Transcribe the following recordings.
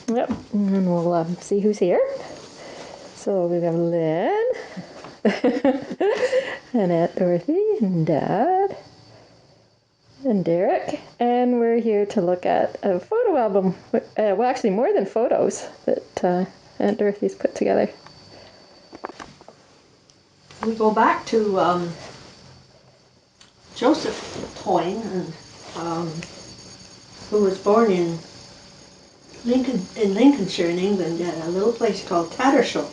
Yep, and we'll see who's here. So we have Lynn, and Aunt Dorothy, and Dad, and Derek, and we're here to look at a photo album. Well, actually, more than photos that Aunt Dorothy's put together. We go back to Joseph Toyne, who was born in Lincolnshire in England, at a little place called Tattershall.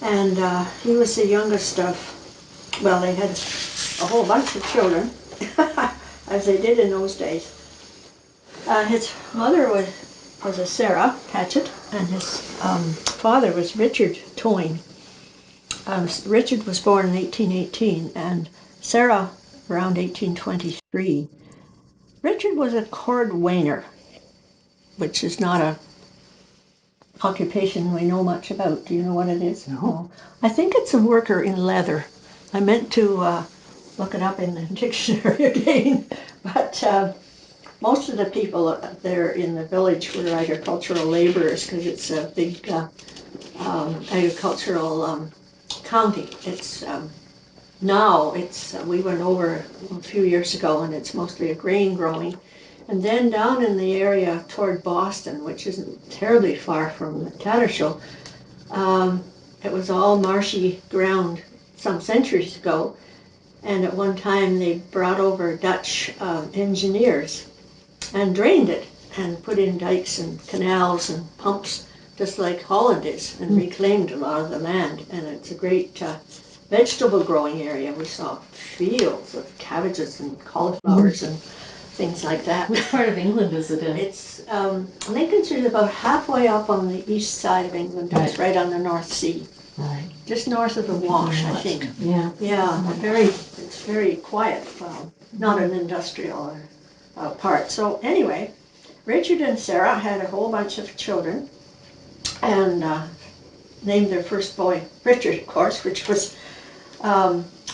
And he was the youngest of, well, they had a whole bunch of children, as they did in those days. His mother was a Sarah Patchett, and his father was Richard Toyne. Richard was born in 1818, and Sarah around 1823. Richard was a cordwainer, which is not a occupation we know much about. Do you know what it is? No. I think it's a worker in leather. I meant to look it up in the dictionary again, but most of the people there in the village were agricultural laborers, because it's a big agricultural county. It's now we went over a few years ago, and it's mostly a grain growing. And then down in the area toward Boston, which isn't terribly far from Tattershall, it was all marshy ground some centuries ago. And at one time they brought over Dutch engineers and drained it and put in dikes and canals and pumps, just like Holland is, and reclaimed a lot of the land. And it's a great vegetable growing area. We saw fields of cabbages and cauliflowers and things like that. Which part of England is it in? It's Lincolnshire is about halfway up on the east side of England. Right. It's right on the North Sea, Right. just north of the Wash, I think. Yeah. Yeah, it's very quiet. Not an industrial part. So anyway, Richard and Sarah had a whole bunch of children, and named their first boy Richard, of course, which was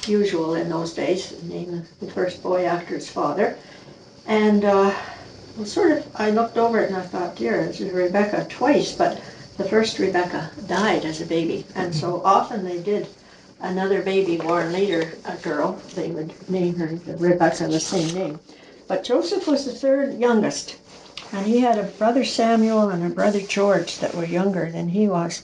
usual in those days. Name the first boy after his father. And I looked over it and I thought, dear, this is Rebecca twice, but the first Rebecca died as a baby. And so often they did another baby born later, a girl, they would name her Rebecca, the same name. But Joseph was the third youngest, and he had a brother Samuel and a brother George that were younger than he was.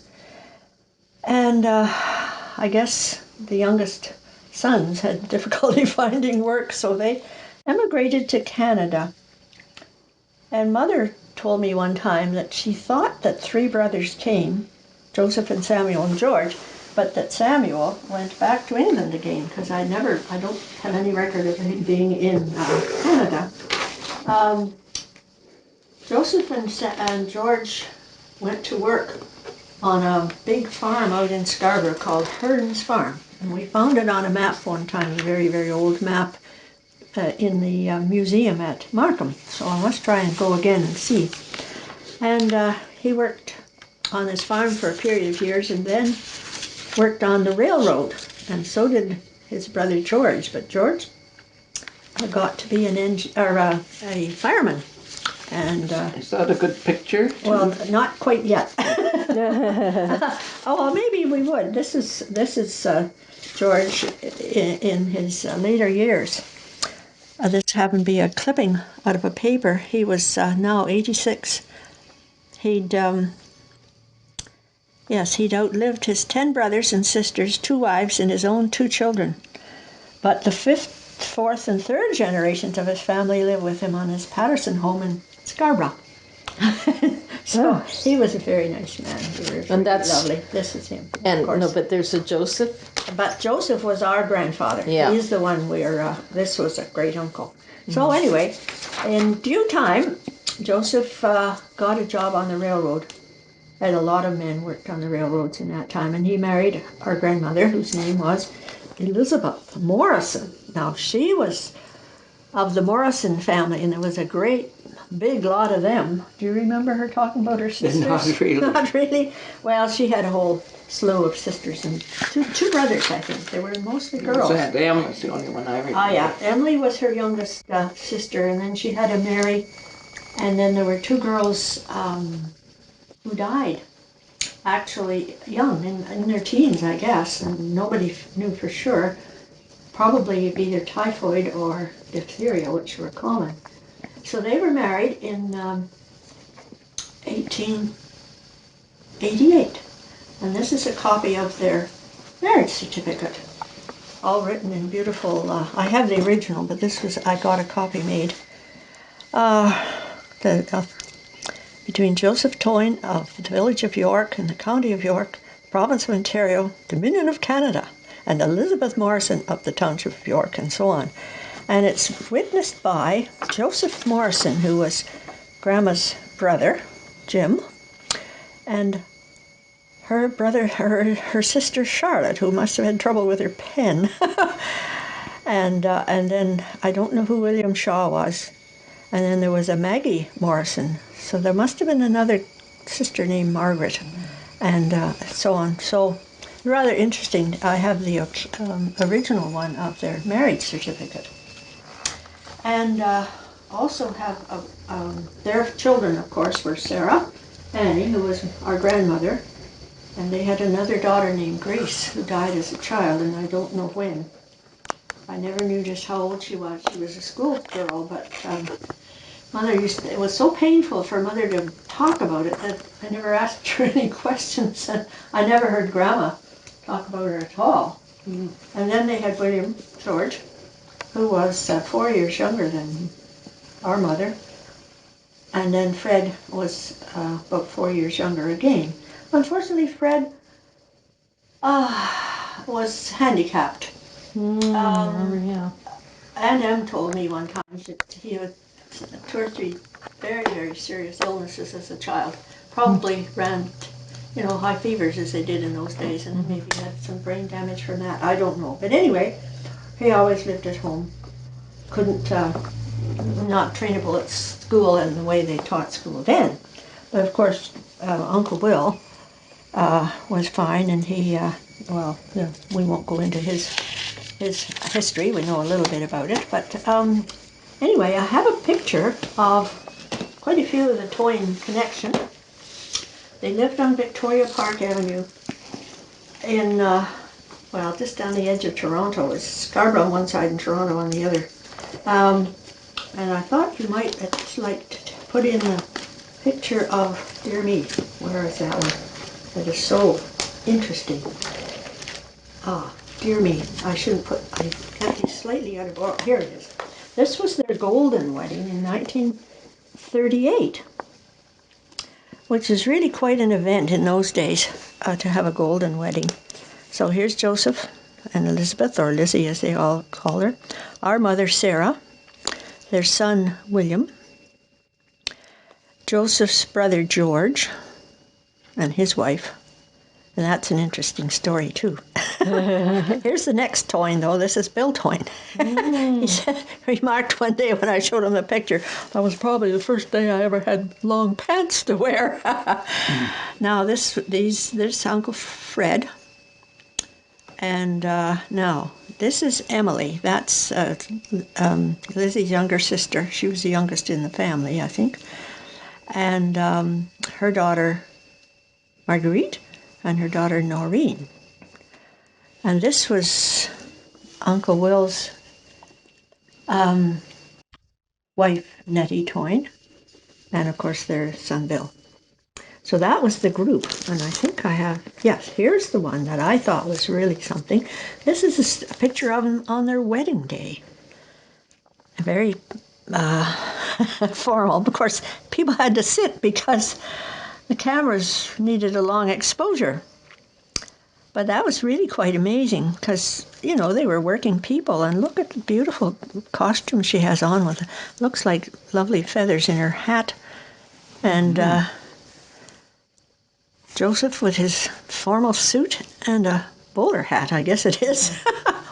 And I guess the youngest sons had difficulty finding work, so they emigrated to Canada. And Mother told me one time that she thought that three brothers came, Joseph and Samuel and George, but that Samuel went back to England again, because I don't have any record of him being in Canada. Joseph and George went to work on a big farm out in Scarborough called Hearn's Farm. And we found it on a map one time, a very, very old map, in the museum at Markham. So I must try and go again and see. And he worked on this farm for a period of years, and then worked on the railroad. And so did his brother George. But George got to be a fireman. And is that a good picture? Well, not quite yet. Oh, well, maybe we would. This is George in his later years. This happened to be a clipping out of a paper. He was now 86. He'd outlived his 10 brothers and sisters, 2 wives, and his own 2 children. But the 5th, 4th, and 3rd generations of his family lived with him on his Patterson home in Scarborough. So he was a very nice man. And that's lovely. This is him. And no, but there's a Joseph. But Joseph was our grandfather. Yeah. He's the one this was a great uncle. So anyway, in due time, Joseph got a job on the railroad. And a lot of men worked on the railroads in that time. And he married our grandmother, whose name was Elizabeth Morrison. Now, she was of the Morrison family, and there was a great big lot of them. Do you remember her talking about her sisters? Not really. Not really? Well, she had a whole slew of sisters and two brothers, I think. They were mostly girls. Emily was the only one I remember. Oh, yeah. Emily was her youngest sister, and then she had a Mary, and then there were 2 girls, who died actually young, in their teens, I guess, and nobody knew for sure. Probably either typhoid or diphtheria, which were common. So they were married in 1888, and this is a copy of their marriage certificate, all written in beautiful. I have the original, but I got a copy made. Between Joseph Toyne of the village of York in the county of York, province of Ontario, Dominion of Canada, and Elizabeth Morrison of the township of York, and so on. And it's witnessed by Joseph Morrison, who was Grandma's brother, Jim, and her sister Charlotte, who must have had trouble with her pen. and then I don't know who William Shaw was. And then there was a Maggie Morrison. So there must have been another sister named Margaret, and so on. So rather interesting. I have the original one of their marriage certificate. And also have their children, of course, were Sarah, Annie, who was our grandmother, and they had another daughter named Grace, who died as a child, and I don't know when. I never knew just how old she was. She was a schoolgirl, but it was so painful for Mother to talk about it that I never asked her any questions, and I never heard Grandma talk about her at all. Mm. And then they had William George, who was 4 years younger than our mother, and then Fred was about 4 years younger again. Unfortunately, Fred was handicapped. Yeah. Aunt Em told me one time that he had 2 or 3 very, very serious illnesses as a child. Probably ran, high fevers as they did in those days, and maybe had some brain damage from that. I don't know. But anyway, he always lived at home. Couldn't, not trainable at school in the way they taught school then. But of course, Uncle Will was fine, and he, we won't go into his history. We know a little bit about it, but anyway, I have a picture of quite a few of the Toyne connection. They lived on Victoria Park Avenue in, just down the edge of Toronto. It's Scarborough on one side and Toronto on the other. And I thought you might like to put in a picture of, dear me, where is that one? That is so interesting. Dear me, I got these slightly out of order. Here it is. This was their golden wedding in 1938, which is really quite an event in those days to have a golden wedding. So here's Joseph and Elizabeth, or Lizzie as they all call her, our mother Sarah, their son William, Joseph's brother George, and his wife. And that's an interesting story, too. Here's the next Toyne, though. This is Bill Toyne. He remarked one day when I showed him the picture, that was probably the first day I ever had long pants to wear. Now, there's Uncle Fred. And now, this is Emily. That's Lizzie's younger sister. She was the youngest in the family, I think. And her daughter, Marguerite, and her daughter Noreen. And this was Uncle Will's wife, Nettie Toyne, and of course their son Bill. So that was the group, and I think I have, yes, here's the one that I thought was really something. This is a picture of them on their wedding day. Very formal. Of course, people had to sit because the cameras needed a long exposure. But that was really quite amazing because, they were working people. And look at the beautiful costume she has on with, looks like lovely feathers in her hat. And Joseph with his formal suit and a bowler hat, I guess it is.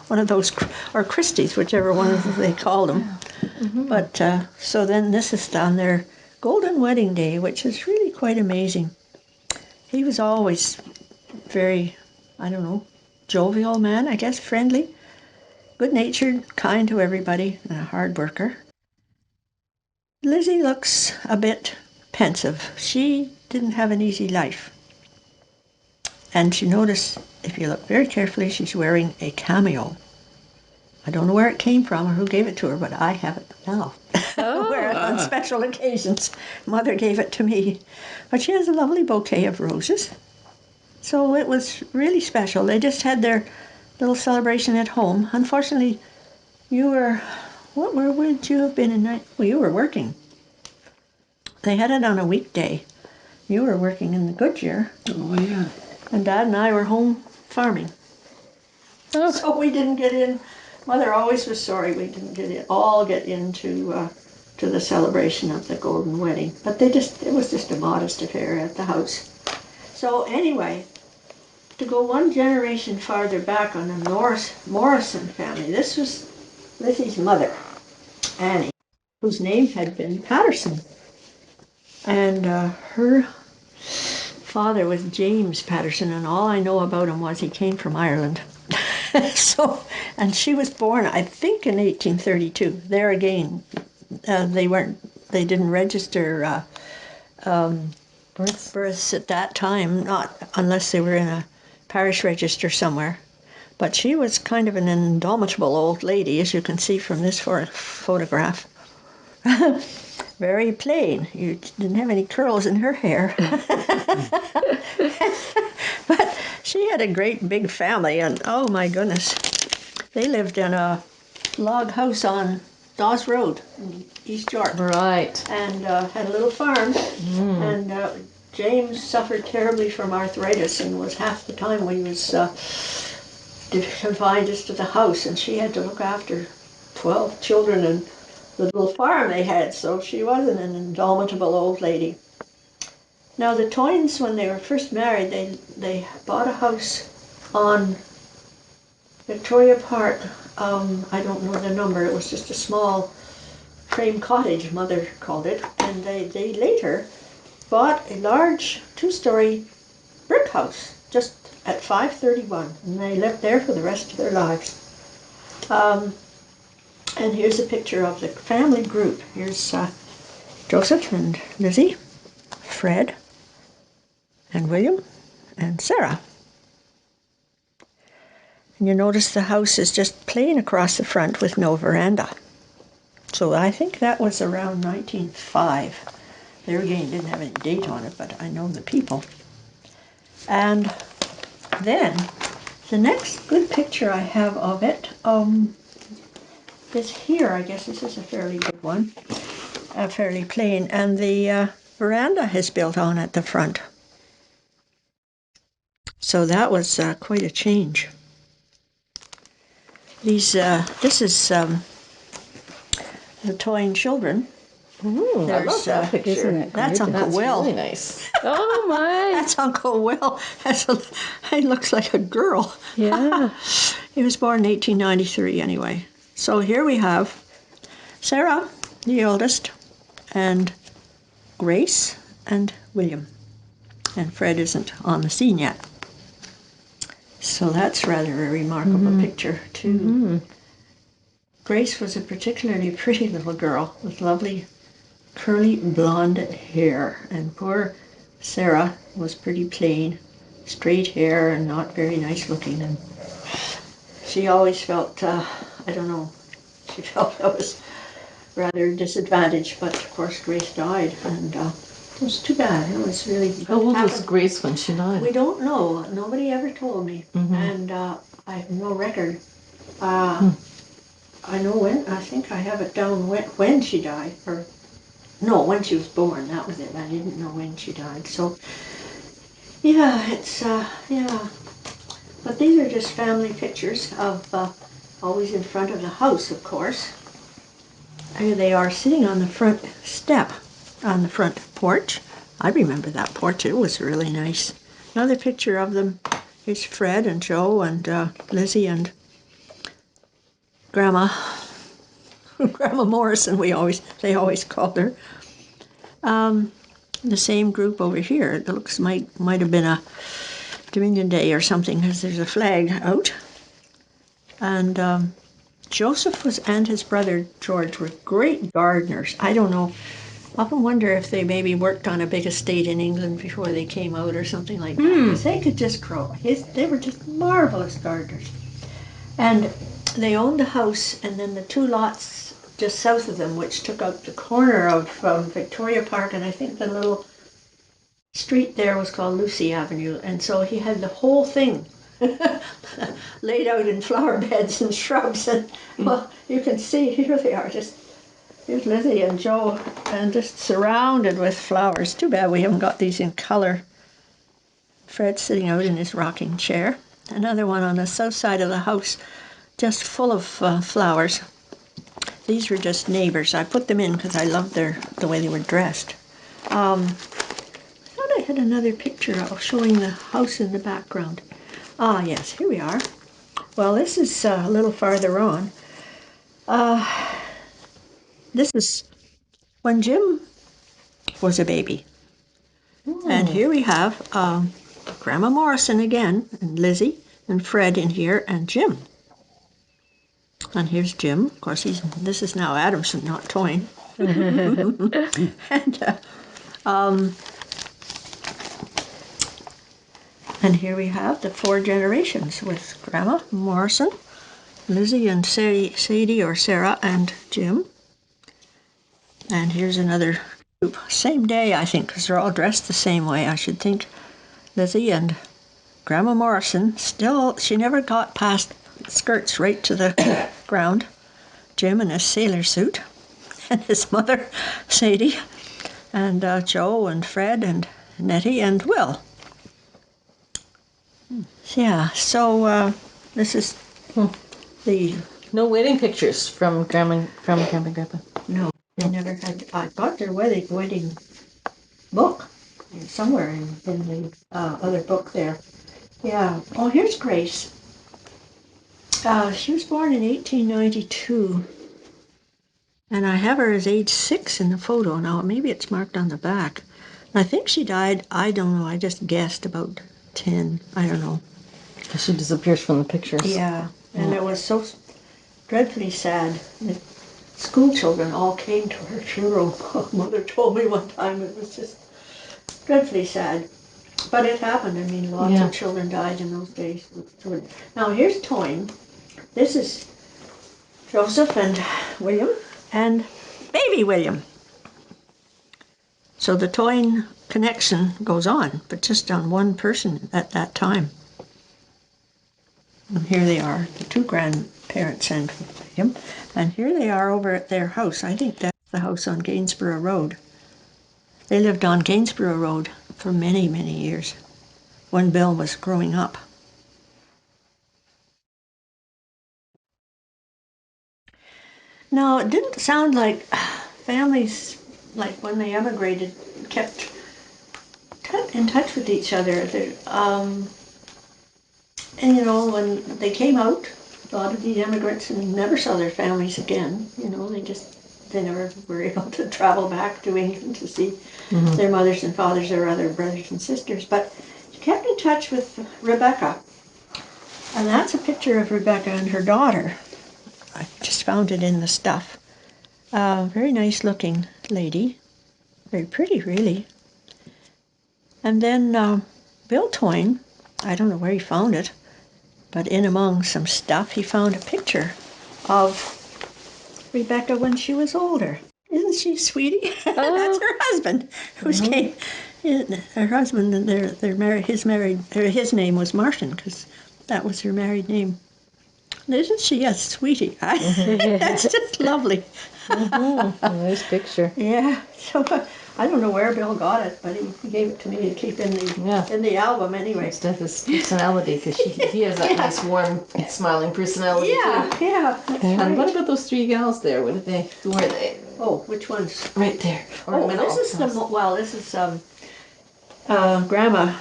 One of those, or Christie's, whichever one they called them. Mm-hmm. But so then this is on their golden wedding day, which is really quite amazing. He was always very, jovial man, I guess, friendly, good-natured, kind to everybody, and a hard worker. Lizzie looks a bit pensive. She didn't have an easy life. And you notice, if you look very carefully, she's wearing a cameo. I don't know where it came from or who gave it to her, but I have it now. Oh. Wear it on special occasions. Mother gave it to me. But she has a lovely bouquet of roses. So it was really special. They just had their little celebration at home. Unfortunately, where would you have been in night? Well, you were working. They had it on a weekday. You were working in the Goodyear. Oh, yeah. And Dad and I were home farming. Oh. So we didn't get in. Mother always was sorry we didn't get into to the celebration of the golden wedding. But it was just a modest affair at the house. So anyway, to go one generation farther back on the Morrison family, this was Lizzie's mother, Annie, whose name had been Patterson. And her father was James Patterson, and all I know about him was he came from Ireland. And she was born, I think, in 1832. There again, they didn't register births at that time, not unless they were in a parish register somewhere. But she was kind of an indomitable old lady, as you can see from this photograph. Very plain. You didn't have any curls in her hair. But she had a great big family, and oh my goodness. They lived in a log house on Dawes Road in East York. Right. And had a little farm. And James suffered terribly from arthritis and was half the time when he was confined just to the house, and she had to look after 12 children and the little farm they had, so she wasn't an indomitable old lady. Now the Toynes, when they were first married, they bought a house on Victoria Park. I don't know the number. It was just a small frame cottage, Mother called it, and they later bought a large 2-story brick house just at 531, and they lived there for the rest of their lives. And here's a picture of the family group. Here's Joseph and Lizzie, Fred, and William, and Sarah. And you notice the house is just plain across the front with no veranda. So I think that was around 1905. There again, didn't have any date on it, but I know the people. And then the next good picture I have of it is here. I guess this is a fairly big one, fairly plain, and the veranda is built on at the front. So that was quite a change. This is the Toyne children. Ooh, I love that picture. Isn't it that's Uncle That's Will. Really nice. Oh my! That's Uncle Will. He looks like a girl. Yeah. He was born in 1893 anyway. So here we have Sarah, the oldest, and Grace and William. And Fred isn't on the scene yet. So that's rather a remarkable picture too. Grace was a particularly pretty little girl with lovely curly blonde hair, and poor Sarah was pretty plain, straight hair and not very nice looking, and she always felt, she felt I was rather disadvantaged, but of course Grace died, and it was too bad. It was really... How old was Grace when she died? We don't know. Nobody ever told me, and I have no record. I know when, I think I have it down when she died, or no, when she was born, that was it. I didn't know when she died. So, yeah, it's, yeah. But these are just family pictures of, always in front of the house, of course. Here they are sitting on the front step, on the front porch. I remember that porch. It was really nice. Another picture of them is Fred and Joe and Lizzie and Grandma Morrison, they always called her. The same group over here. It looks might have been a Dominion Day or something, because there's a flag out. And Joseph and his brother George were great gardeners. I don't know. often wonder if they maybe worked on a big estate in England before they came out or something like that. Because they could just grow. They were just marvelous gardeners. And they owned a house, and then the 2 lots just south of them, which took out the corner of Victoria Park, and I think the little street there was called Lucy Avenue. And so he had the whole thing laid out in flower beds and shrubs. And, well, you can see, here they are, here's Lizzie and Joe, and just surrounded with flowers. Too bad we haven't got these in color. Fred's sitting out in his rocking chair. Another one on the south side of the house, just full of flowers. These were just neighbors. I put them in because I loved the way they were dressed. I thought I had another picture of showing the house in the background. Ah, yes, here we are. Well, this is a little farther on. This is when Jim was a baby. And here we have Grandma Morrison again, and Lizzie, and Fred in here, and Jim. And here's Jim. Of course, this is now Adamson, not Toyne. And here we have the 4 generations with Grandma Morrison, Lizzie and Sadie or Sarah, and Jim. And here's another group. Same day, I think, because they're all dressed the same way, I should think. Lizzie and Grandma Morrison, she never got past skirts right to the ground. Jim in a sailor suit, and his mother, Sadie, and Joe and Fred and Nettie and Will. Yeah, so this is the... No wedding pictures from Grandma and Grandpa. No, they never had... I got their wedding book somewhere in the other book there. Yeah. Oh, here's Grace. She was born in 1892, and I have her as age 6 in the photo now. Maybe it's marked on the back. I think she died, I don't know, I just guessed about 10. I don't know. She disappears from the pictures. Yeah, and it was so dreadfully sad. The school children all came to her funeral. Mother told me one time. It was just dreadfully sad. But it happened. I mean, lots of children died in those days. Now, here's Toyne. This is Joseph and William and baby William. So the Toyne connection goes on, but just on one person at that time. And here they are, the 2 grandparents and William. And here they are over at their house. I think that's the house on Gainsborough Road. They lived on Gainsborough Road for many, many years when Bill was growing up. Now, it didn't sound like families, like when they emigrated, kept in touch with each other. And, you know, when they came out, a lot of these immigrants never saw their families again. You know, they never were able to travel back to England to see their mothers and fathers or other brothers and sisters. But she kept in touch with Rebecca. And that's a picture of Rebecca and her daughter. I just found it in the stuff. Very nice looking lady. Very pretty, really. And then Bill Toyne, I don't know where he found it, but in among some stuff he found a picture of Rebecca when she was older. Isn't she, sweetie? That's her husband, her husband, and they're married. His name was Martin, because that was her married name. Isn't she a sweetie? That's just lovely. Nice picture. Yeah. So I don't know where Bill got it, but he gave it to me to keep in the album anyway. It's his personality, because he has that nice, warm, smiling personality too. Yeah. And what about those 3 gals there? Who were they? Oh, which ones? Right there. This is Grandma.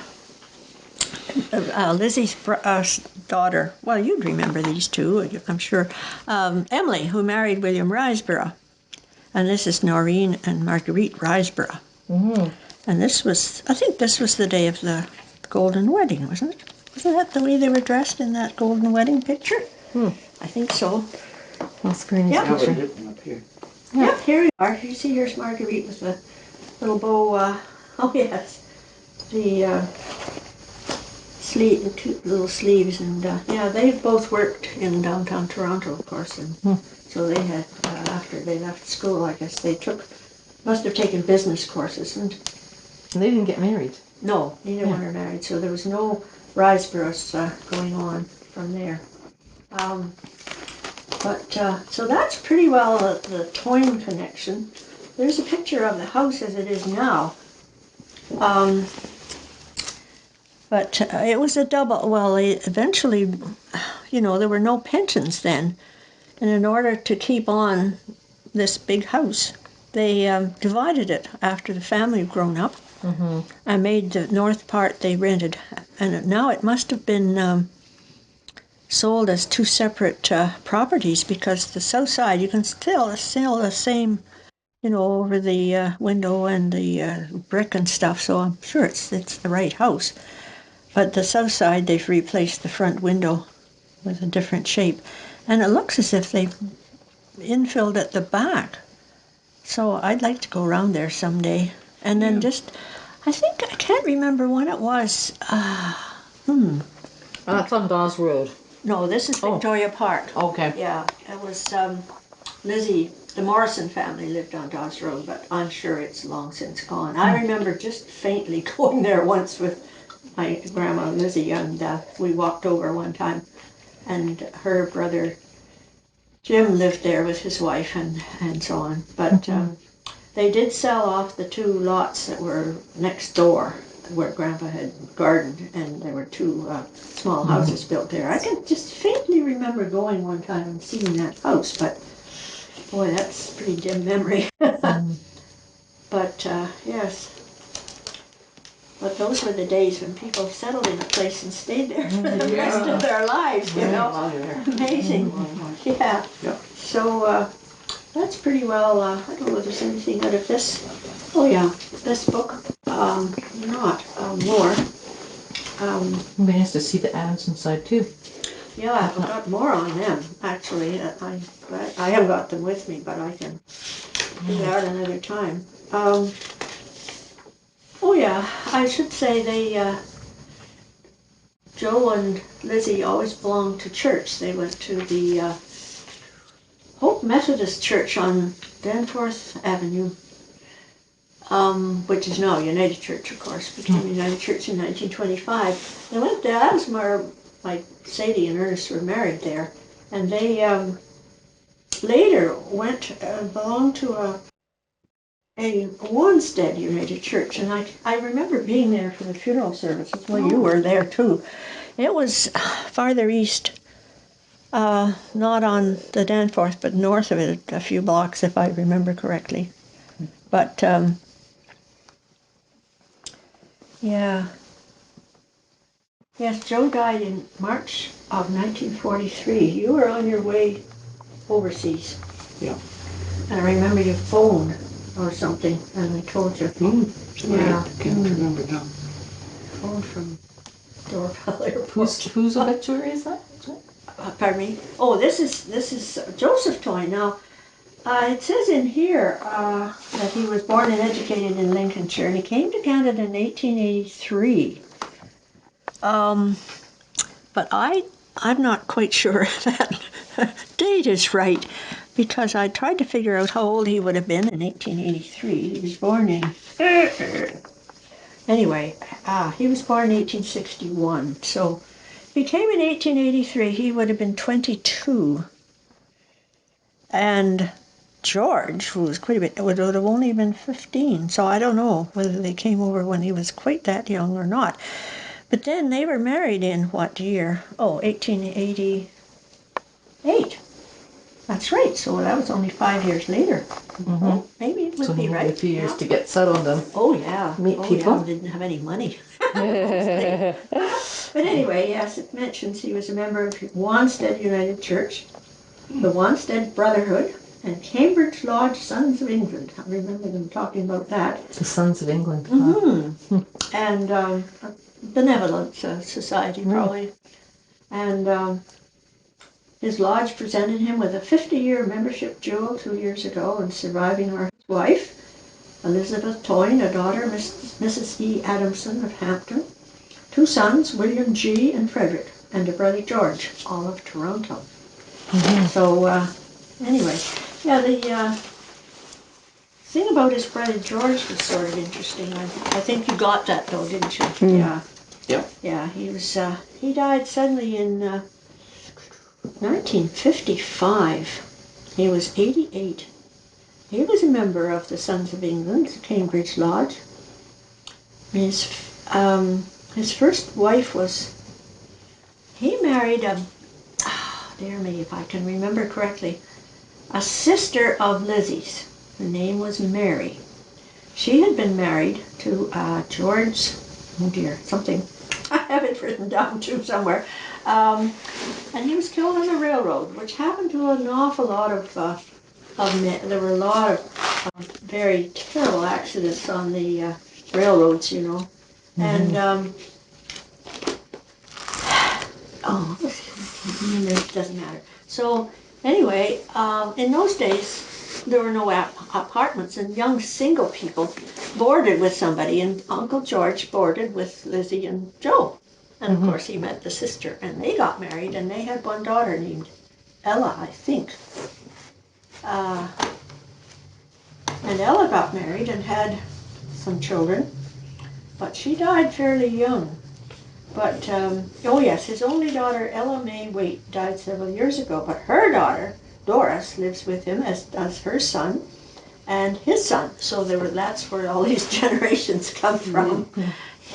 Lizzie's daughter. Well, you'd remember these 2, I'm sure. Emily, who married William Riseborough. And this is Noreen and Marguerite Riseborough. And I think this was the day of the golden wedding, wasn't it? Wasn't that the way they were dressed in that golden wedding picture? I think so. That's pretty nice picture. Up here. Yep, here we are. You see, here's Marguerite with the little bow. Oh yes, the sleeve, cute little sleeves, and yeah, they both worked in downtown Toronto, of course, and so they had after they left school, I guess they must have taken business courses, and they didn't get married. No, neither one are married, so there was no Riseboroughs going on from there. So that's pretty well the Toyne connection. There's a picture of the house as it is now. But it was a double, well, eventually, there were no pensions then. And in order to keep on this big house, they divided it after the family had grown up. Mm-hmm. And made the north part they rented. And now it must have been sold as two separate properties, because the south side, you can still the same, over the window and the brick and stuff, so I'm sure it's the right house. But the south side, they've replaced the front window with a different shape. And it looks as if they've infilled at the back. So I'd like to go around there someday. And then I can't remember when it was. That's on Dawes Road. No, this is Victoria Park. Okay. Yeah, it was Lizzie, the Morrison family lived on Dawes Road, but I'm sure it's long since gone. I remember just faintly going there once with my grandma Lizzie, and we walked over one time, and her brother Jim lived there with his wife and so on. But they did sell off the two lots that were next door where Grandpa had gardened, and there were two small houses built there. I can just faintly remember going one time and seeing that house, but boy, that's a pretty dim memory. But yes. But those were the days when people settled in a place and stayed there for the rest of their lives, Amazing. Yeah. So that's pretty well, I don't know if there's anything out of this. Oh yeah, this book, not more. It'd be nice to see the Adamson side too. Yeah, I've got more on them, actually. I haven't got them with me, but I can do that another time. Oh yeah, I should say Joe and Lizzie always belonged to church. They went to the Hope Methodist Church on Danforth Avenue, which is now United Church, of course, became United Church in 1925. They went there, that was where like Sadie and Ernest were married there, and they later went belonged to a Wanstead United Church, and I remember being there for the funeral services. Well, you were there too. It was farther east, not on the Danforth, but north of it, a few blocks, if I remember correctly. But yeah. Yes, Joe died in March of 1943. You were on your way overseas. Yeah. And I remember you phoned or something, and I told you. Yeah. I can't remember now. Phone from Dorval Airport. Whose obituary is that? Pardon me? Oh, this is Joseph Toyne. Now, it says in here that he was born and educated in Lincolnshire, and he came to Canada in 1883. But I'm not quite sure that date is right, because I tried to figure out how old he would have been in 1883. He was born in... Anyway, he was born in 1861, so if he came in 1883, he would have been 22. And George, who was quite a bit, would have only been 15, so I don't know whether they came over when he was quite that young or not. But then they were married in what year? Oh, 1888. That's right, so that was only 5 years later. Mm-hmm. Well, maybe it would be right. A few years to get settled and meet people. Yeah, didn't have any money. But anyway, yes, it mentions he was a member of Wanstead United Church, the Wanstead Brotherhood, and Cambridge Lodge Sons of England. I remember them talking about that. The Sons of England. Mm-hmm. And benevolent society, probably. And His lodge presented him with a 50-year membership jewel 2 years ago, and surviving are his wife, Elizabeth Toyne, a daughter, Mrs. E. Adamson of Hampton, 2 sons, William G. and Frederick, and a brother George, all of Toronto. So anyway, yeah, the thing about his brother George was sort of interesting. I think you got that though, didn't you? Yeah. Yep. Yeah, he was. He died suddenly in 1955. He was 88. He was a member of the Sons of England, Cambridge Lodge. His first wife was. He married a. Oh, dear me, if I can remember correctly, a sister of Lizzie's. Her name was Mary. She had been married to George. Oh dear, something. I have it written down too somewhere. And he was killed on the railroad, which happened to an awful lot of men. There were a lot of very terrible accidents on the railroads, you know. And, it doesn't matter. So, anyway, in those days, there were no apartments, and young single people boarded with somebody, and Uncle George boarded with Lizzie and Joe. And of course, he met the sister, and they got married, and they had one daughter named Ella, I think. And Ella got married and had some children, but she died fairly young. But, oh yes, his only daughter, Ella May Waite, died several years ago, but her daughter, Doris, lives with him, as does her son and his son. So that's where all these generations come from.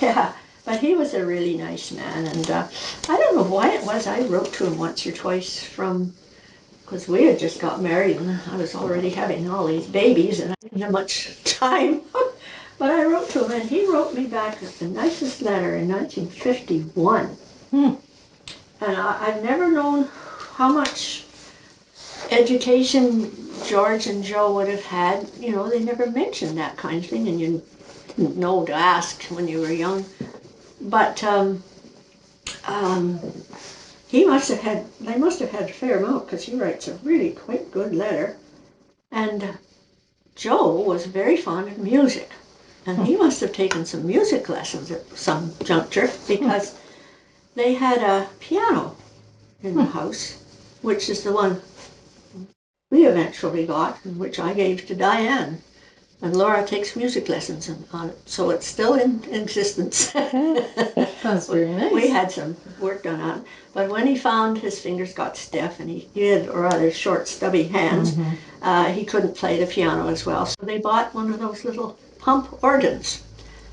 Yeah. But he was a really nice man, and I don't know why it was. I wrote to him once or twice because we had just got married, and I was already having all these babies, and I didn't have much time. But I wrote to him, and he wrote me back the nicest letter in 1951. And I've never known how much education George and Joe would have had. You know, they never mentioned that kind of thing, and you didn't know to ask when you were young. But they must have had a fair amount, because he writes a really quite good letter. And Joe was very fond of music, and he must have taken some music lessons at some juncture, because they had a piano in the house, which is the one we eventually got, and which I gave to Diane. And Laura takes music lessons on it, so it's still in existence. That's very nice. We had some work done on it, but when he found his fingers got stiff, and he had rather short, stubby hands, he couldn't play the piano as well. So they bought one of those little pump organs,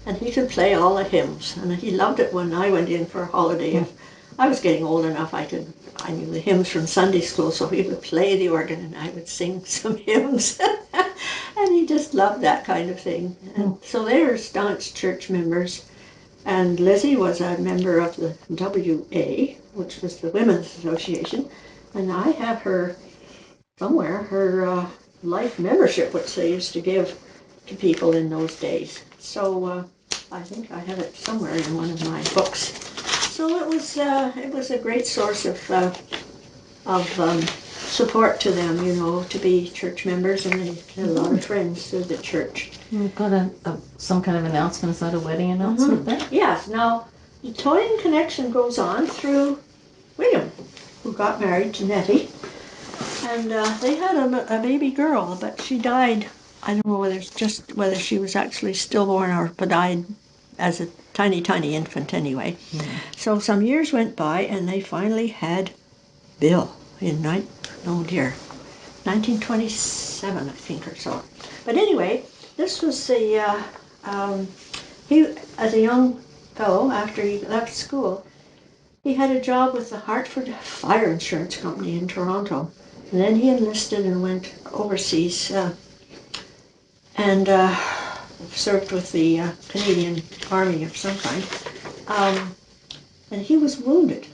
and he could play all the hymns. And he loved it when I went in for a holiday. If I was getting old enough, I knew the hymns from Sunday school, so he would play the organ, and I would sing some hymns. And he just loved that kind of thing. And so they were staunch church members. And Lizzie was a member of the WA, which was the Women's Association. And I have her somewhere, her life membership, which they used to give to people in those days. So I think I have it somewhere in one of my books. So it was a great source of support to them, you know, to be church members, and they had a lot of friends through the church. We've got some kind of announcement. Is that a wedding announcement there? Yes. Now, the Toyne connection goes on through William, who got married to Nettie, and they had a baby girl, but she died. I don't know whether she was actually stillborn or died as a tiny, tiny infant anyway. So some years went by, and they finally had Bill in 1927, I think, or so. But anyway, this was he, as a young fellow, after he left school, he had a job with the Hartford Fire Insurance Company in Toronto. And then he enlisted and went overseas and served with the Canadian Army of some kind. And he was wounded.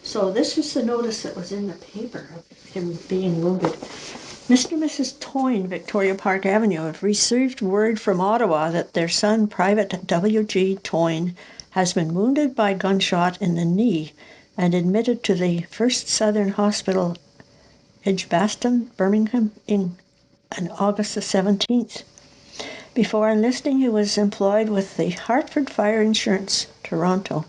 So this was the notice that was in the paper of him being wounded. Mr. and Mrs. Toyne, Victoria Park Avenue, have received word from Ottawa that their son, Private W.G. Toyne, has been wounded by gunshot in the knee and admitted to the First Southern Hospital, Edgbaston, Birmingham, on August the 17th. Before enlisting, he was employed with the Hartford Fire Insurance, Toronto.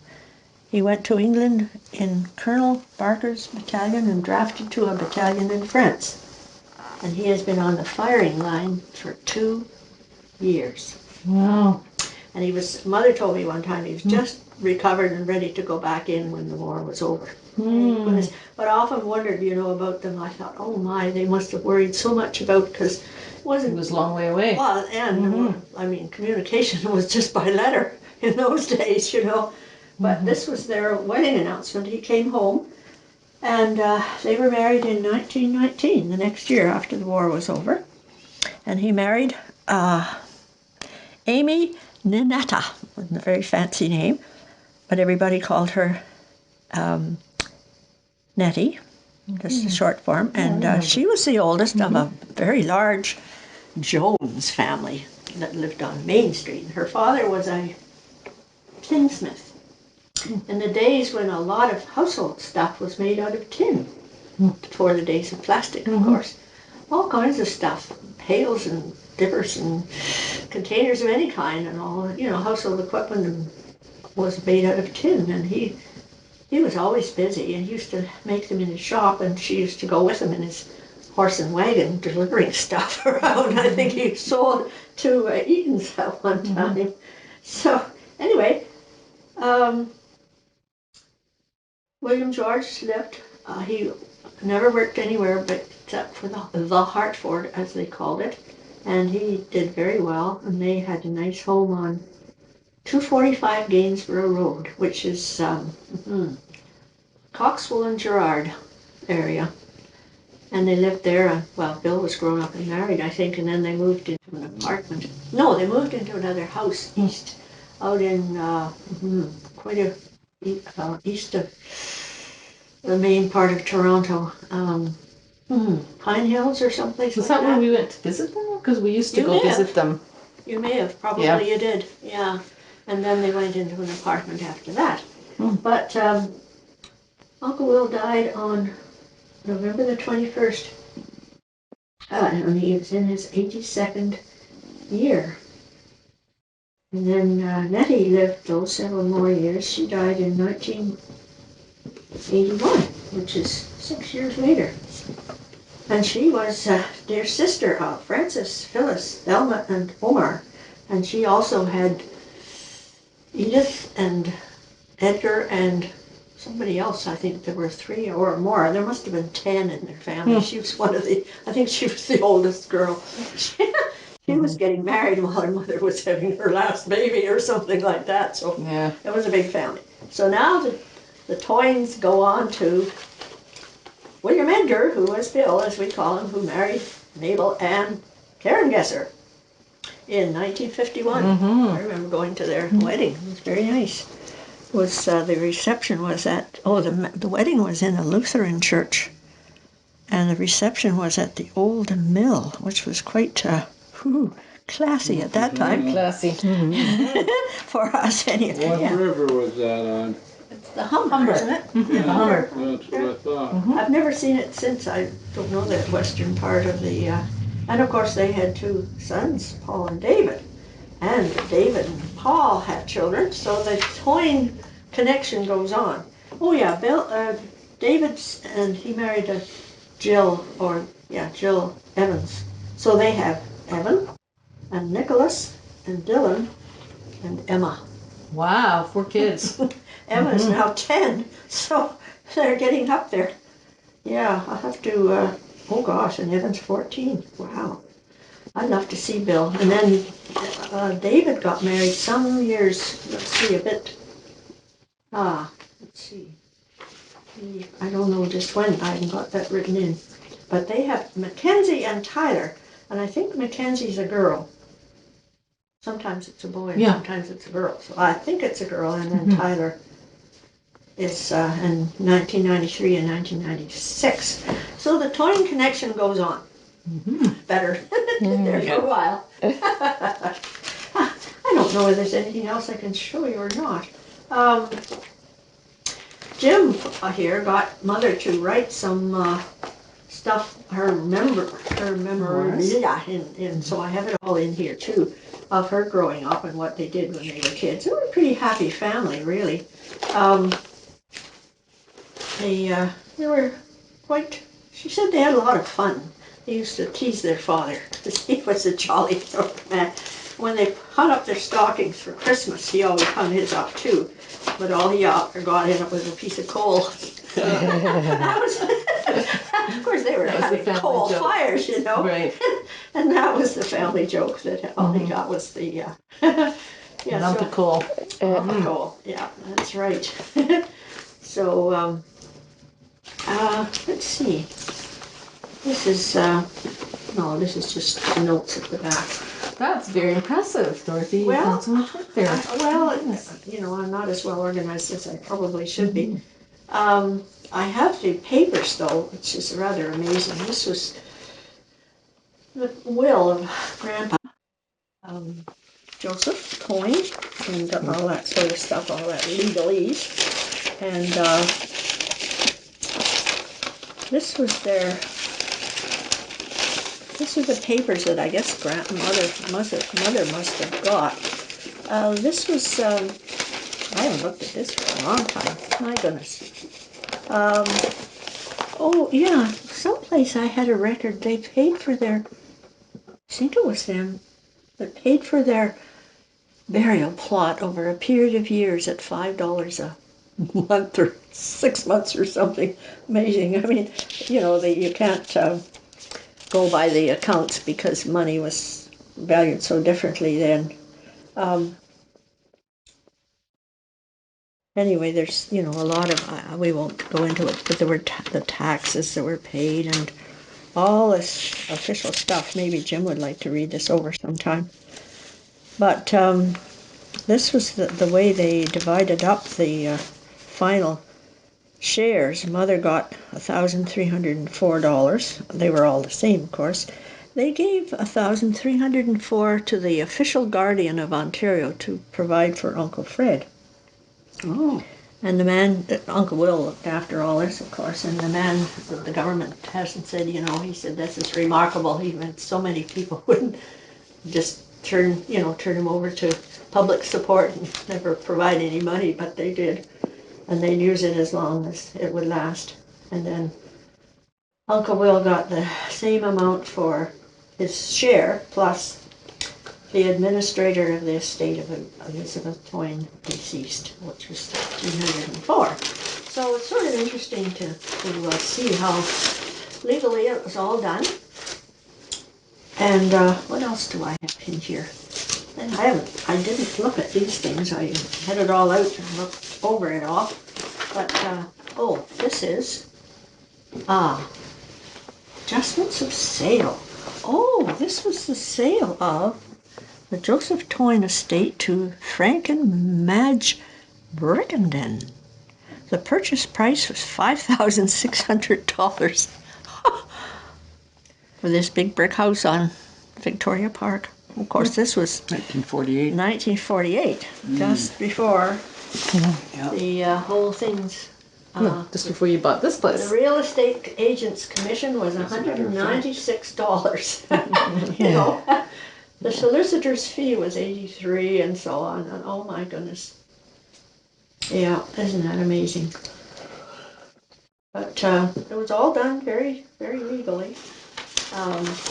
He went to England in Colonel Barker's battalion and drafted to a battalion in France. And he has been on the firing line for 2 years. Wow. And Mother told me one time he was just recovered and ready to go back in when the war was over. But I often wondered, about them. I thought, oh my, they must have worried so much about, because it It was a long way away. well, and communication was just by letter in those days, But this was their wedding announcement. He came home, and they were married in 1919, the next year after the war was over. And he married Amy Ninetta, with a very fancy name, but everybody called her Nettie, just the short form. And she was the oldest of a very large Jones family that lived on Main Street. Her father was a tinsmith. In the days when a lot of household stuff was made out of tin, before the days of plastic, of course. All kinds of stuff, pails and dippers and containers of any kind, and all, household equipment was made out of tin. And he was always busy, and he used to make them in his shop, and she used to go with him in his horse and wagon delivering stuff around. I think he sold to Eaton's at one time. So anyway, William George lived. He never worked anywhere but except for the Hartford, as they called it, and he did very well. And they had a nice home on 245 Gainsborough Road, which is Coxwell and Gerard area. And they lived there. Bill was grown up and married, I think, and then they moved into an apartment. No, they moved into another house east, out in quite a east of the main part of Toronto. Pine Hills or someplace Was like that when we went to visit them? Because we used to go visit them. You may have, probably you did, yeah. And then they went into an apartment after that. But Uncle Will died on November the 21st, and he was in his 82nd year. And then Nettie lived those several more years. She died in 1981, which is 6 years later. And she was their sister of Frances, Phyllis, Thelma, and Omar. And she also had Edith and Edgar and somebody else. I think there were 3 or more. There must have been 10 in their family. She was I think she was the oldest girl. She was getting married while her mother was having her last baby or something like that. So it was a big family. So now the Toynes go on to William Edgar, who was Bill, as we call him, who married Mabel Ann Cairngesser in 1951. I remember going to their wedding. It was very nice. The reception was at, the wedding was in a Lutheran church, and the reception was at the Old Mill, which was quite classy at that time. Classy. For us, anyway. What river was that on? It's the Humber, isn't it? The Humber. That's what I thought. I've never seen it since. I don't know that western part of the... and of course they had 2 sons, Paul and David. And David and Paul had children, so the Toyne connection goes on. Oh yeah, David's, and he married Jill Evans. So they have Evan and Nicholas and Dylan and Emma. Wow, 4 kids. Emma's now 10, so they're getting up there. Yeah, I'll have to, and Evan's 14. Wow. I'd love to see Bill. And then David got married some years, I don't know just when, I haven't got that written in. But they have Mackenzie and Tyler, and I think Mackenzie's a girl. Sometimes it's a boy, and sometimes it's a girl. So I think it's a girl, and then Tyler is in 1993 and 1996. So the Toyne connection goes on. Better. There for a while. I don't know if there's anything else I can show you or not. Jim here got Mother to write some stuff, her memorabilia, and so I have it all in here too, of her growing up and what they did when they were kids. They were a pretty happy family, really. They were quite, she said they had a lot of fun. They used to tease their father because he was a jolly old man. When they hung up their stockings for Christmas, he always hung his up too. But all he got in it was a piece of coal. That was, of course, they were having coal fires, you know. Right. And that was the family joke that all he got was the Lump of coal. lump of coal. Yeah, that's right. So let's see. This is no, this is just the notes at the back. That's very impressive, Dorothy. You've Well, done so much work there. You know, I'm not as well organized as I probably should be. I have the papers though, which is rather amazing. This was the will of Grandpa Joseph Toyne and all that sort of stuff, all that legalese. And this was the papers that I guess mother must have got. This was, I haven't looked at this for a long time. My goodness. Oh yeah, someplace I had a record. They paid for their, I think it was them, that paid for their burial plot over a period of years at $5 a month or 6 months or something. Amazing. I mean, you know, you can't go by the accounts because money was valued so differently then. Anyway, there's, you know, a lot of, we won't go into it, but there were the taxes that were paid and all this official stuff. Maybe Jim would like to read this over sometime. But this was the way they divided up the final shares. Mother got $1,304. They were all the same, of course. They gave $1,304 to the official guardian of Ontario to provide for Uncle Fred. Oh. And the man, Uncle Will, looked after all this, of course, and the man, the government hasn't said, you know, he said, this is remarkable. Even so many people wouldn't just turn him over to public support and never provide any money, but they did. And they'd use it as long as it would last. And then Uncle Will got the same amount for his share, plus the administrator of the estate of Elizabeth Toyne, deceased, which was $304. So it's sort of interesting to see how legally it was all done. And what else do I have in here? And I didn't look at these things. I had it all out and looked over it all. But, oh, this is, adjustments of sale. Oh, this was the sale of the Joseph Toyne estate to Frank and Madge Brickenden. The purchase price was $5,600 for this big brick house on Victoria Park. Of course, this was 1948, just before the whole thing's. Just before you bought this place. The real estate agent's commission was $196. You know, the solicitor's fee was $83, and so on. And oh my goodness, yeah, isn't that amazing? But it was all done very, very legally.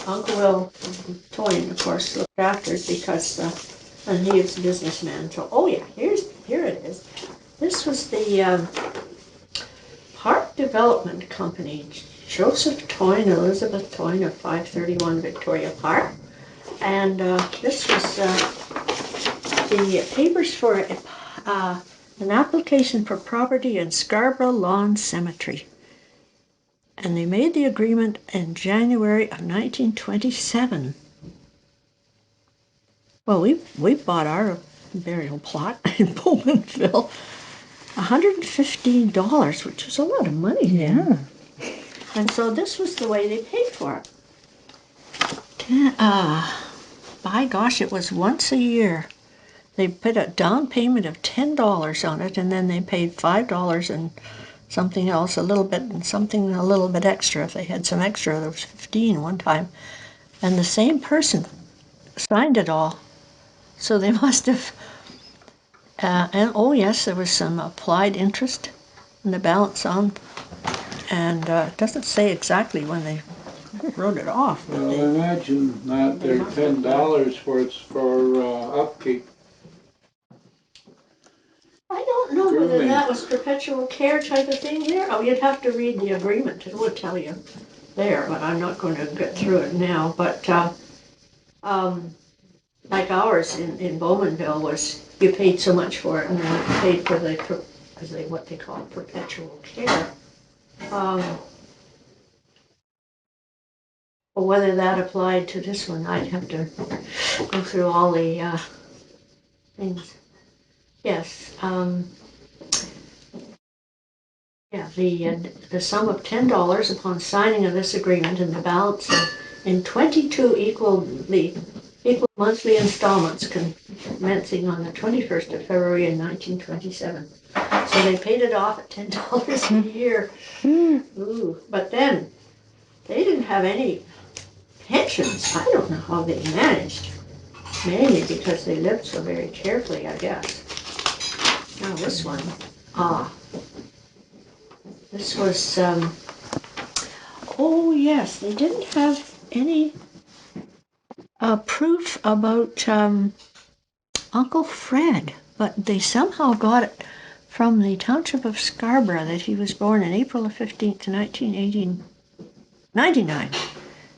Uncle Will Toyne, of course, looked after it because, and he was a businessman. So, oh yeah, here it is. This was the Park Development Company, Joseph Toyne, Elizabeth Toyne of 531 Victoria Park. And this was the papers for an application for property in Scarborough Lawn Cemetery. And they made the agreement in January of 1927. Well, we bought our burial plot in Bowmanville, $115, which was a lot of money then. Yeah. And so this was the way they paid for it. By gosh, it was once a year. they put a down payment of $10 on it, and then they paid $5 and something else, a little bit, and something a little bit extra. If they had some extra, there was 15 one time. And the same person signed it all. So they must have, and oh yes, there was some applied interest in the balance on, and it doesn't say exactly when they wrote it off. Well, imagine that they're $10 for upkeep. I don't know whether Grooming. that was perpetual care type of thing there. Oh, you'd have to read the agreement. It would tell you there, but I'm not going to get through it now. But like ours in Bowmanville was, you paid so much for it, and then you paid for what they call perpetual care. Well, whether that applied to this one, I'd have to go through all the things. Yes. Yeah, the sum of $10 upon signing of this agreement and the balance in 22 equal monthly installments commencing on the 21st of February in 1927. So they paid it off at $10 a year. Ooh, but then they didn't have any pensions. I don't know how they managed. Mainly because they lived so very carefully, I guess. Now this one, this was, oh yes, they didn't have any proof about Uncle Fred, but they somehow got it from the township of Scarborough that he was born on April 15th, 1999,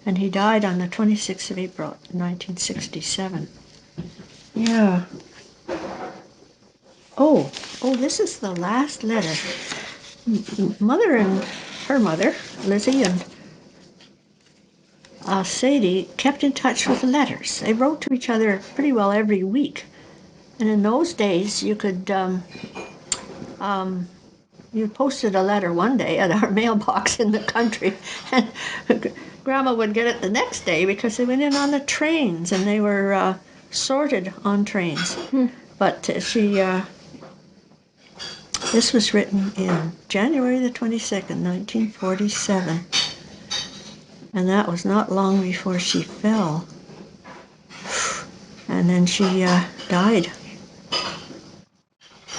and he died on the 26th of April, 1967. Yeah. Oh, this is the last letter. Mother and her mother, Lizzie and Sadie, kept in touch with letters. They wrote to each other pretty well every week. And in those days, you could, you posted a letter one day at our mailbox in the country, and Grandma would get it the next day because they went in on the trains, and they were sorted on trains. But this was written in January the 22nd, 1947. And that was not long before she fell. And then she died.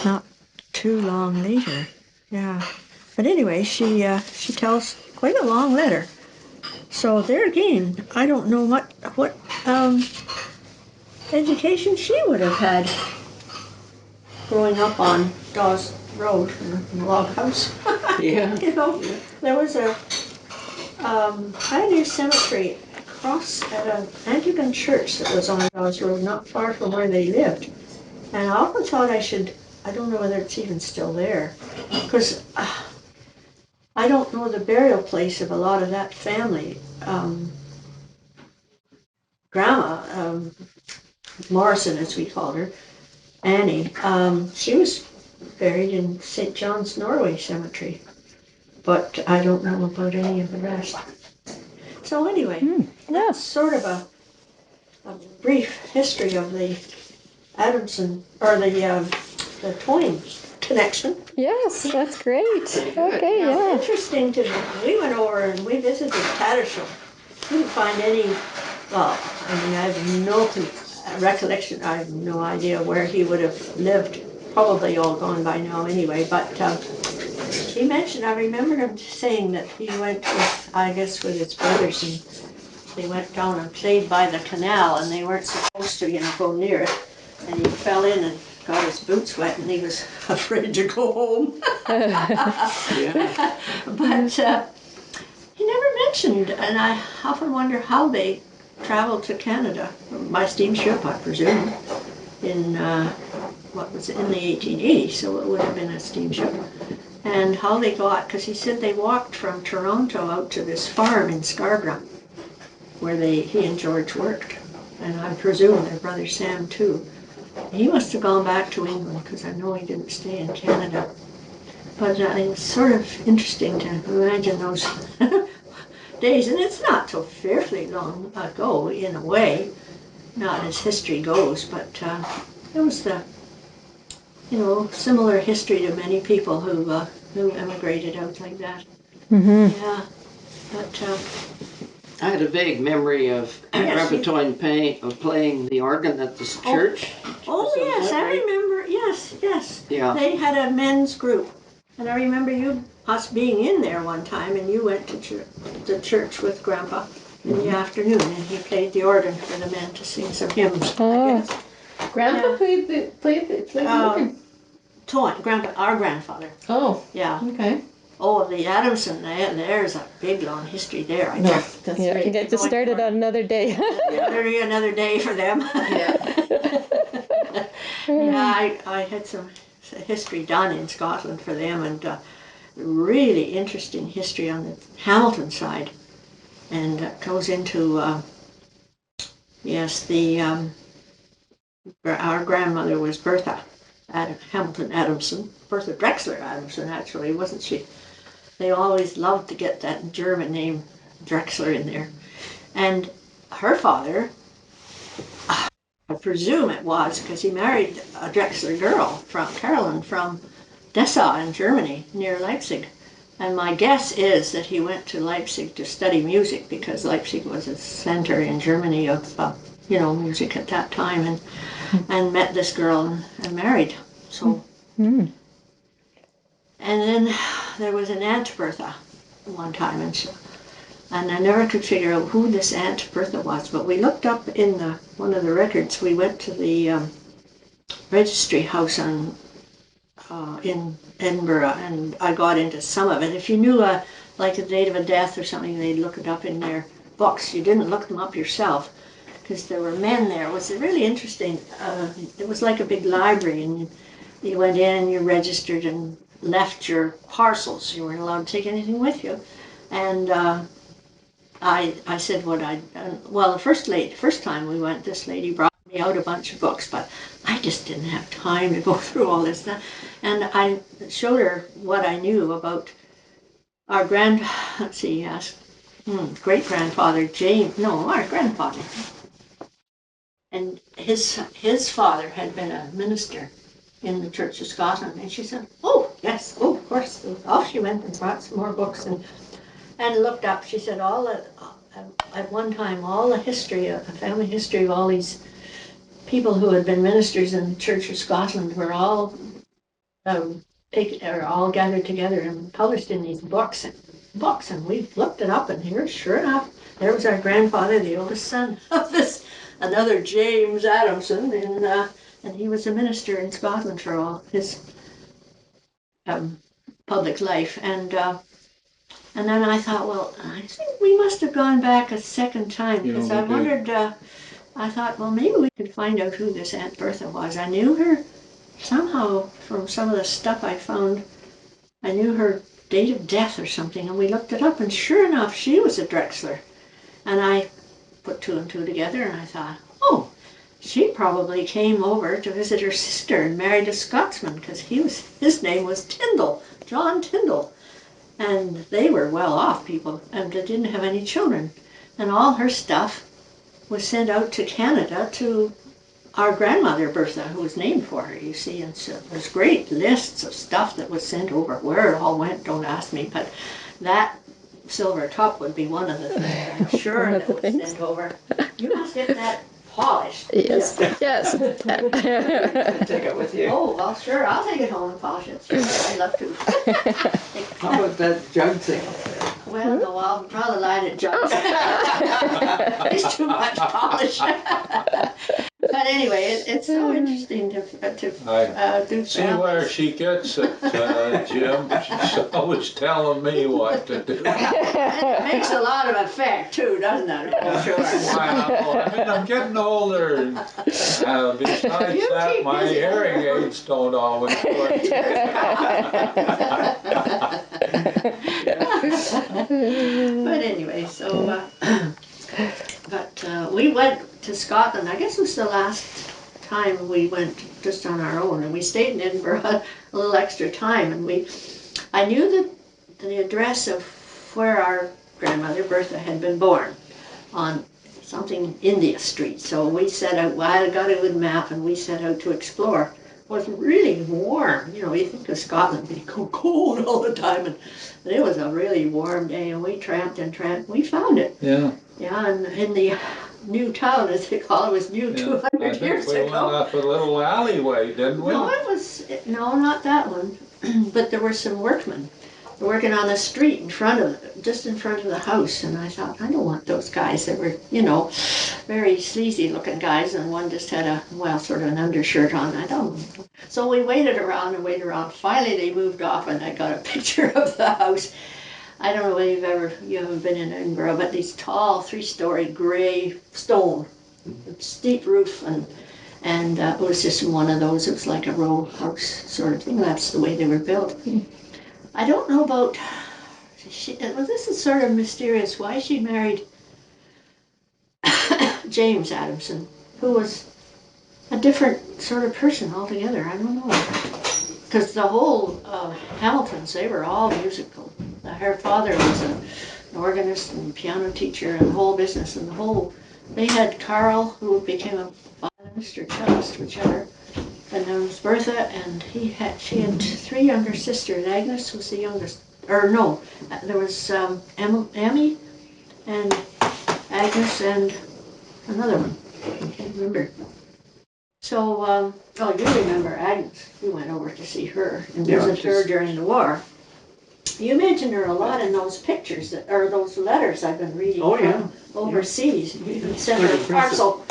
Not too long later. Yeah. But anyway, she tells quite a long letter. So there again, I don't know what education she would have had growing up on Dawes Road in the log house. Yeah. You know, there was a Pioneer Cemetery across at an Anglican church that was on Dawes Road, not far from where they lived. And I often thought I don't know whether it's even still there, because I don't know the burial place of a lot of that family. Grandma, Morrison as we called her, Annie, she was buried in St. John's Norway Cemetery, but I don't know about any of the rest. So anyway, that's sort of a brief history of the Adamson, or the Toyne connection. Yes, that's great. Okay, Now, yeah. interesting to me, we went over and we visited Tattershall. Couldn't find any, well, I mean, I have no recollection, I have no idea where he would have lived, probably all gone by now anyway, but he mentioned, I remember him saying that he went with, I guess, with his brothers, and they went down and played by the canal, and they weren't supposed to, go near it, and he fell in and got his boots wet, and he was afraid to go home. Yeah. But he never mentioned, and I often wonder how they traveled to Canada by steamship, I presume, in in the 1880s, so it would have been a steamship. And how they got, because he said they walked from Toronto out to this farm in Scarborough, where he and George worked, and I presume their brother Sam too. He must have gone back to England, because I know he didn't stay in Canada. But it was sort of interesting to imagine those days, and it's not so fearfully long ago in a way, not as history goes, but it was the, similar history to many people who emigrated out like that. Mm-hmm. Yeah, but I had a vague memory of Grandpa Toyne playing the organ at the church. Oh yes, I remember. Yes. Yeah. They had a men's group, and I remember us being in there one time, and you went to the church with Grandpa in the afternoon, and he played the organ for the men to sing some hymns. Oh. I guess. Grandpa Yeah. played the organ. Toyne, our grandfather. Oh, Yeah. okay. Oh, the Adamson, there's a big long history there. I No, tell that's Yeah, right. can get you started on another day. you. Another day for them. Yeah. Yeah, I had some history done in Scotland for them, and really interesting history on the Hamilton side, and goes into our grandmother was Bertha Hamilton Adamson, Bertha Drexler Adamson, actually, wasn't she? They always loved to get that German name Drexler in there, and her father, I presume it was because he married a Drexler girl Carolyn from Dessau in Germany near Leipzig. And my guess is that he went to Leipzig to study music because Leipzig was a center in Germany of, music at that time, and met this girl and married. So, Mm. and then there was an Aunt Bertha one time, and I never could figure out who this Aunt Bertha was. But we looked up in one of the records. We went to the registry house in Edinburgh, and I got into some of it. If you knew like a date of a death or something, they'd look it up in their books. You didn't look them up yourself because there were men there. It was really interesting. It was like a big library, and you went in and you registered and left your parcels. You weren't allowed to take anything with you. And I said what I'd done. Well, the first time we went, this lady brought me out a bunch of books, but I just didn't have time to go through all this stuff. And I showed her what I knew about our great-grandfather James, no, our grandfather. And his father had been a minister in the Church of Scotland. And she said, oh, yes, oh, of course. And off she went and brought some more books and looked up. She said at one time, all the history, the family history of all these people who had been ministers in the Church of Scotland were all all gathered together and published in these books. And we looked it up, and here, sure enough, there was our grandfather, the oldest son of this another James Adamson, and he was a minister in Scotland for all his public life. And then I thought, well, I think we must have gone back a second time because I wondered. I thought, well, maybe we could find out who this Aunt Bertha was. I knew her somehow from some of the stuff I found. I knew her date of death or something, and we looked it up, and sure enough, she was a Drexler. And I put two and two together, and I thought, oh, she probably came over to visit her sister and married a Scotsman because his name was Tyndall, John Tyndall. And they were well off people, and they didn't have any children. And all her stuff was sent out to Canada to our grandmother Bertha, who was named for her, you see. And so there's great lists of stuff that was sent over. Where it all went, don't ask me, but that silver cup would be one of the things I'm sure that was sent over. You must get that polished. Yes, yes. Take it with you. Oh, well, sure, I'll take it home and polish it. Sure, I'd love to. How about that jug thing? Well, no, I'll draw the line at jugs. It's too much polish. But anyway, it's so interesting to do See where she gets it, Jim. She's always telling me what to do. It makes a lot of effect too, doesn't it? Oh, sure. Wow, I mean, I'm getting older, and besides that, my hearing aids don't always work. But anyway, so we went to Scotland. I guess it was the last time we went just on our own, and we stayed in Edinburgh a little extra time. And I knew the address of where our grandmother Bertha had been born on something India Street. So we set out, well, I got a good map and we set out to explore. It was really warm. You know, you think of Scotland being cold all the time, and it was a really warm day, and we tramped and tramped. We found it. Yeah. Yeah, and in the new town, as they call it, was new Yeah. 200 years I think we went ago. up a little alleyway, didn't we? No, not that one. But there were some workmen working on the street just in front of the house, and I thought, I don't want those guys. They were, you know, very sleazy looking guys, and one just had sort of an undershirt on. I don't know. So we waited around and waited around. Finally, they moved off, and I got a picture of the house. I don't know whether you haven't been in Edinburgh, but these tall 3-story gray stone, steep roof, and it was just one of those. It was like a row house sort of thing. That's the way they were built. I don't know about. This is sort of mysterious. Why she married James Adamson, who was a different sort of person altogether. I don't know. Because the whole Hamiltons, they were all musical. Her father was an organist and piano teacher and the whole business, and they had Carl, who became a violinist or cellist, whichever, and there was Bertha, and she had 3 younger sisters. Agnes was the youngest, or no, there was Amy and Agnes and another one. I can't remember. So, you remember Agnes. You went over to see her and visit her during the war. You mentioned her a lot in those pictures, or those letters I've been reading from overseas. You even sent her a parcel.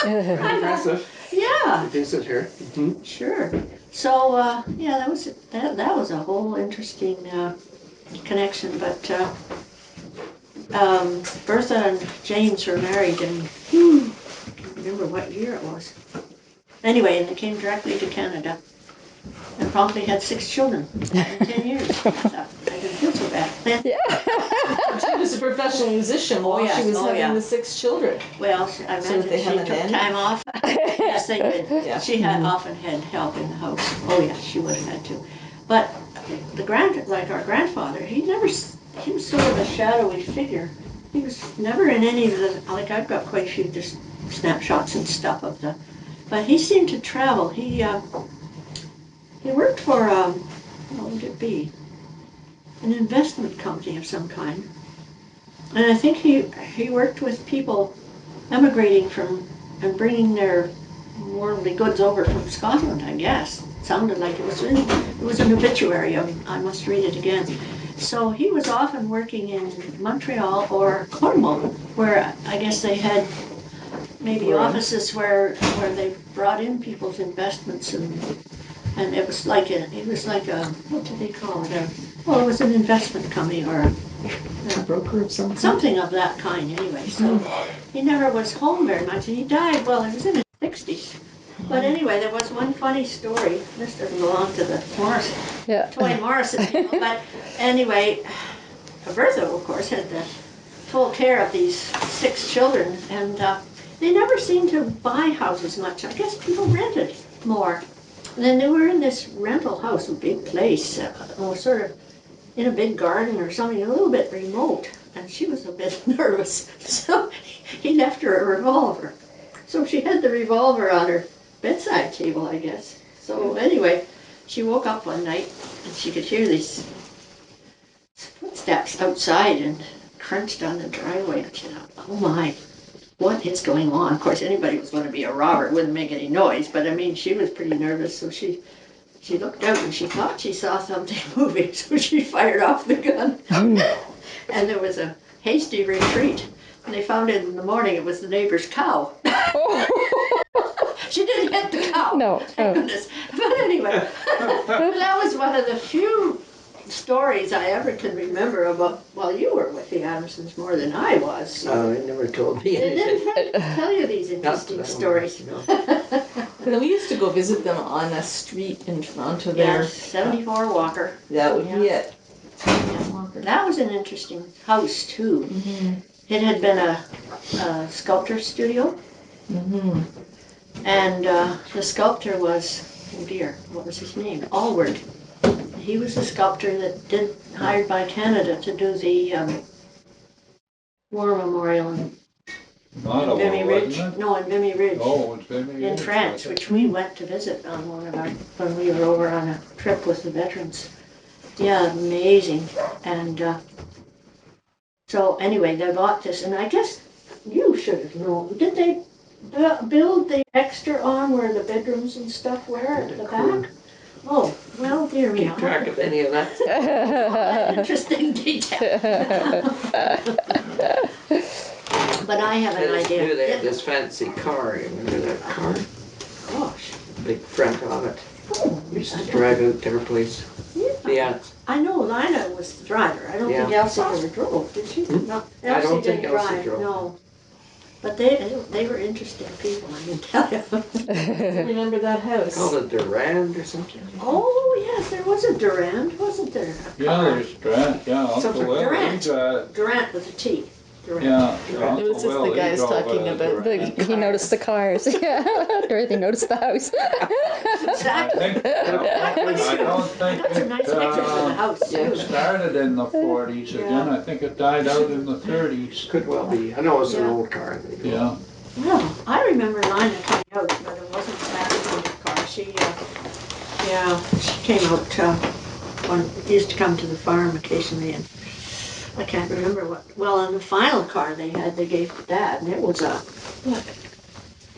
Impressive. Yeah. To visit her. Mm-hmm. Sure. So, that was a whole interesting connection. But Bertha and James were married in, I can't remember what year it was. Anyway, and they came directly to Canada and promptly had 6 children in 10 years. I didn't feel so bad. She was a professional musician while she was having the 6 children. Well, I imagine she took time off. Yes, they did. Yeah. She had often had help in the house. Oh, yeah, she would have had to. But like our grandfather, he was sort of a shadowy figure. He was never in any of the, like I've got quite a few just snapshots and stuff of the, but he seemed to travel. He worked for, what would it be? An investment company of some kind. And I think he worked with people emigrating from and bringing their worldly goods over from Scotland, I guess. It sounded like it was an obituary. I must read it again. So he was often working in Montreal or Cornwall, where I guess they had maybe offices where they brought in people's investments, and it was like a what do they call it? It was an investment company or A broker of something. something of that kind anyway. So he never was home very much, and he died, well, he was in his 60s. But anyway, there was one funny story. This doesn't belong to the Toyne Morrison, but anyway, Bertha, of course, had the full care of these 6 children, and they never seemed to buy houses much. I guess people rented more. And then they were in this rental house, a big place, sort of in a big garden or something, a little bit remote. And she was a bit nervous, so he left her a revolver. So she had the revolver on her bedside table, I guess. So anyway, she woke up one night and she could hear these footsteps outside and crunched on the driveway. And she thought, oh my, what is going on? Of course, anybody who's going to be a robber wouldn't make any noise, but I mean, she was pretty nervous, so she looked out and she thought she saw something moving, so she fired off the gun. And there was a hasty retreat. And they found it in the morning, it was the neighbor's cow. She didn't hit the cow. No. Thank goodness. But anyway, that was one of the few stories I ever can remember about, well, you were with the Adamsons more than I was. So. It never told me They anything. didn't tell you these interesting stories. No. And we used to go visit them on a street in Toronto there. Yes, 74 Walker. That would be it. That was an interesting house, too. Mm-hmm. It had been a sculptor studio. Mm-hmm. And the sculptor was, oh dear, what was his name? Allward. He was a sculptor that hired by Canada to do the war memorial Not a Vimy war, Ridge. wasn't it? No, in Vimy Ridge. Oh, it's Vimy In Ridge, France, okay. which we went to visit on one of our, when we were over on a trip with the veterans. Yeah, amazing. And so anyway, they bought this, and I guess you should have known. Did they build the extra on where the bedrooms and stuff were at the back? Oh, well, dear me. Keep track of any of that. Interesting detail. But I have I an just idea. knew they had this fancy car. You remember that car? Gosh. Big front of it. Oh, Used to drive out their place. Yeah. I know Lina was the driver. I don't think Yeah. Elsie ever drove, did she? No, I don't Elsie think didn't Elsie drive. drove. No. But they were interesting people, I can tell you. Remember that house? Called it Durand or something. Oh, yes, there was a Durand, wasn't there? Yeah, there's Durant, yeah, Uncle Something Will, he Durant. drive, Durant with a T. Durant. yeah, Durant. It was Uncle just Will, the he guys drove talking a about Durant. He noticed the cars. Yeah, Dorothy noticed the house. I Exactly. think, I don't think I got some nice pictures of the house, yeah. it too. started in the 40s again, I think it died out in the 30s. Could well be. I know it's an Yeah. old car. Yeah, Well, I remember Lina coming out, but it wasn't that kind of car. She came out, used to come to the farm occasionally, and I can't remember what. Well, on the final car they gave to Dad, and it was a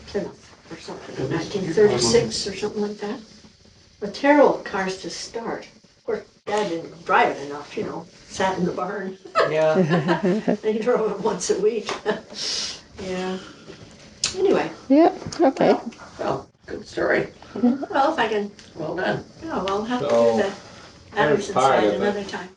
Plymouth or something, 1936 or something like that. But terrible cars to start. Of course, Dad didn't drive it enough, sat in the barn. Yeah. He drove it once a week. Yeah. Anyway, Yeah, okay. Well, good story. well, if I can, Well done. we'll have to So, do the Adamson part side of it. another time.